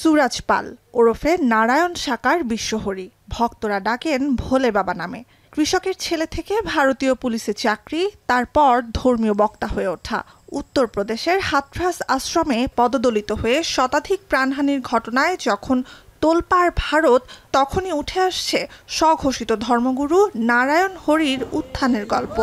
সুরাজ পাল ওরফে নারায়ণ সাকার বিশ্বহরি, ভক্তরা ডাকেন ভোলে বাবা নামে। কৃষকের ছেলে থেকে ভারতীয় পুলিশে চাকরি, তারপর ধর্মীয় বক্তা হয়ে ওঠা। উত্তরপ্রদেশের হাথরাস আশ্রমে পদদলিত হয়ে শতাধিক প্রাণহানির ঘটনায় যখন তোলপাড় ভারত, তখনই উঠে আসছে স্বঘোষিত ধর্মগুরু নারায়ণ হরির উত্থানের গল্প।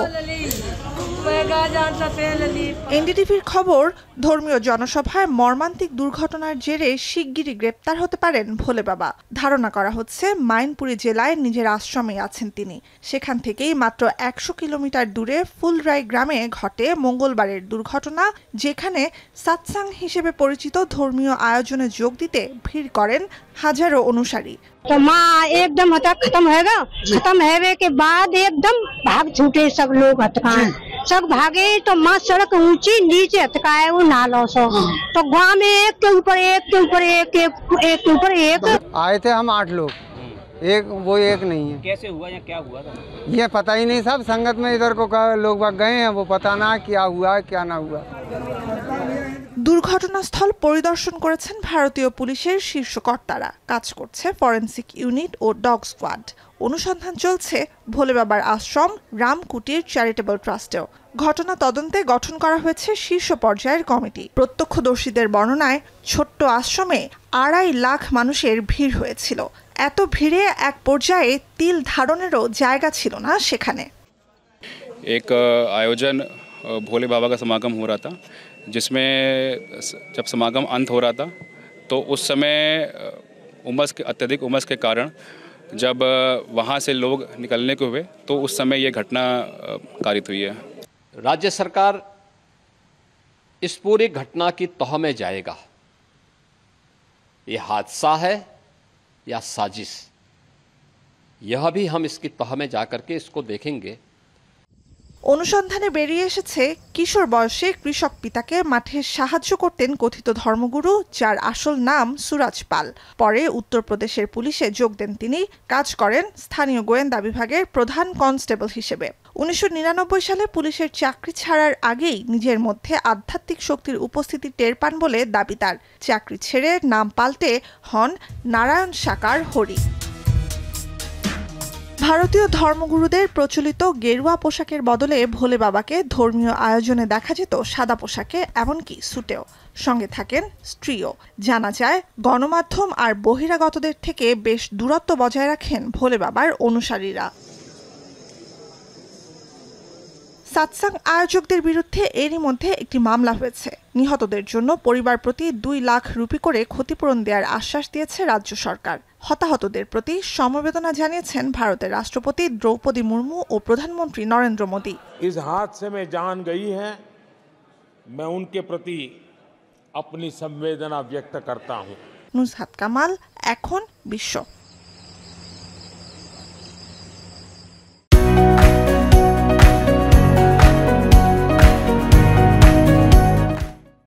এনডিটিভির খবর, ধর্মীয় জনসভায় মর্মান্তিক দুর্ঘটনার জেরে শিগগিরই গ্রেপ্তার হতে পারেন ভোলে বাবা। ধারণা করা হচ্ছে মাইনপুরী জেলায় নিজের আশ্রমে আছেন তিনি। সেখান থেকেই মাত্র ১০০ কিলোমিটার দূরে ফুলরাই গ্রামে ঘটে মঙ্গলবারের দুর্ঘটনা, যেখানে সাতসাং হিসেবে পরিচিত ধর্মীয় আয়োজনে যোগ দিতে ভিড় করেন হাজারো অনুসারী। तो माँ एकदम खत्म होगा, खत्म होने के बाद एकदम भाग छूटे सब लोग हथकाए, सब भागे तो माँ सड़क ऊंची नीचे हथकाए वो नालों से। तो गाँव में एक के ऊपर एक के ऊपर एक एक के ऊपर एक आए थे हम 8 लोग, एक नहीं है। कैसे हुआ या क्या हुआ था ये पता ही नहीं, सब संगत में इधर को लोग गए हैं, वो पता ना क्या हुआ क्या ना हुआ। দুর্ঘটনাস্থল পরিদর্শন করেছেন ভারতীয় পুলিশের শীর্ষ কর্তারা। কাজ করছে ফরেনসিক ইউনিট ও ডগ স্কোয়াড। অনুসন্ধান চলছে ভোলে বাবার আশ্রম, রামকুটির চ্যারিটেবল ট্রাস্টেও। ঘটনা তদন্তে গঠন করা হয়েছে শীর্ষ পর্যায়ের কমিটি। প্রত্যক্ষদর্শীদের বর্ণনায় ছোট্ট আশ্রমে ২.৫ লাখ মানুষের ভিড় হয়েছিল। এত ভিড়ে এক পর্যায়ে তিল ধারণেরও জায়গা ছিল না সেখানে। एक आयोजन भोले बाबा का समागम हो रहा था, जिसमें जब समागम अंत हो रहा था तो उस समय अत्यधिक उमस के कारण जब वहाँ से लोग निकलने को हुए तो उस समय ये घटना कारित हुई है। राज्य सरकार इस पूरी घटना की तह में जाएगा, ये हादसा है या साजिश, यह भी हम इसकी तह में जाकर के इसको देखेंगे। অনুসন্ধানে বেরিয়ে এসেছে কিশোর বয়সে কৃষক পিতাকে মাঠে সাহায্য করতেন কথিত ধর্মগুরু, যার আসল নাম সুরাজ পাল। পরে উত্তরপ্রদেশের পুলিশে যোগ দেন তিনি। কাজ করেন স্থানীয় গোয়েন্দা বিভাগের প্রধান কনস্টেবল হিসেবে। ১৯৯৯ সালে পুলিশের চাকরি ছাড়ার আগেই নিজের মধ্যে আধ্যাত্মিক শক্তির উপস্থিতি টের পান বলে দাবি তার। চাকরি ছেড়ে নাম পাল্টে হন নারায়ণ সাকার হরি। ভারতীয় ধর্মগুরুদের প্রচলিত গেরুয়া পোশাকের বদলে ভোলে বাবাকে ধর্মীয় আয়োজনে দেখা যেত সাদা পোশাকে, এমনকি স্যুটেও। সঙ্গে থাকেন স্ত্রীও। জানা যায় গণমাধ্যম আর বহিরাগতদের থেকে বেশ দূরত্ব বজায় রাখেন ভোলে বাবার অনুসারীরা। সাতসাং আয়োজকদের বিরুদ্ধে এরই মধ্যে একটি মামলা হয়েছে। নিহতদের জন্য পরিবার প্রতি ২ লাখ রুপি করে ক্ষতিপূরণ দেওয়ার আশ্বাস দিয়েছে রাজ্য সরকার। হতাহতদের প্রতি সমবেদনা জানিয়েছেন ভারতের রাষ্ট্রপতি দ্রৌপদী মুর্মু ও প্রধানমন্ত্রী নরেন্দ্র মোদী। इस हादसे में जान गई है, मैं उनके प्रति अपनी संवेदना व्यक्त करता हूं। নুসহাত কামাল, এখন বিশ্ব।